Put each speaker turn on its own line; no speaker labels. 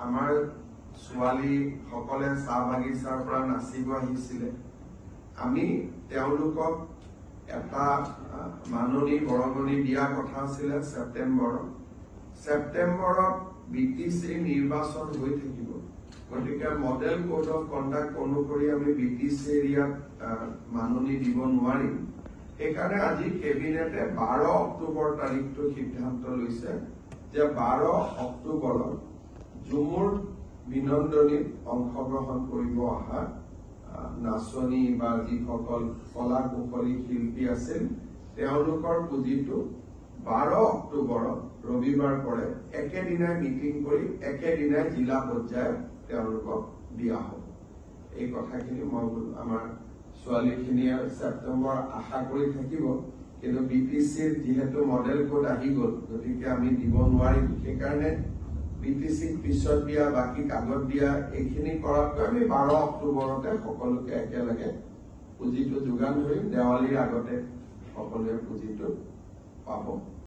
আমাৰ ছোৱালী সকলে চাহ বাগিচাৰ পৰা নাচিব আহিছিলে। আমি তেওঁলোকক এটা মাননি বৰঙণি দিয়া কথা আছিলে ছেপ্টেম্বৰত BTC নিৰ্বাচন হৈ থাকিব। গতিকে মডেল কোড অফ কণ্ডাক্ট অনুসৰি আমি BTC এৰিয়াত মাননি দিব নোৱাৰিম। সেইকাৰণে আজি কেবিনেটে 12 অক্টোবৰ তাৰিখটো সিদ্ধান্ত লৈছে যে 12 অক্টোবৰত ঝুমুৰ বিনন্দনীত অংশগ্ৰহণ কৰিব অহা নাচনী বা যিসকল কলা কুশলী শিল্পী আছিল তেওঁলোকৰ পুঁজিটো 12 অক্টোবৰত ৰবিবাৰ পৰে একেদিনাই মিটিং কৰি একেদিনাই জিলা পৰ্যায়ত তেওঁলোকক দিয়া হ'ব। এই কথাখিনি মই আমাৰ ছোৱালীখিনিয়ে ছেপ্টেম্বৰ আশা কৰি থাকিব, কিন্তু BTCৰ যিহেতু মডেল কোড আহি গ'ল, গতিকে আমি দিব নোৱাৰিম। সেইকাৰণে BTCক পিছত দিয়া, বাকী কাগজ দিয়া এইখিনি কৰাতকৈ আমি 12 অক্টোবৰতে সকলোকে একেলগে পুঁজিটো যোগান ধৰিম। দেৱালীৰ আগতে সকলোৱে পুঁজিটো পাব।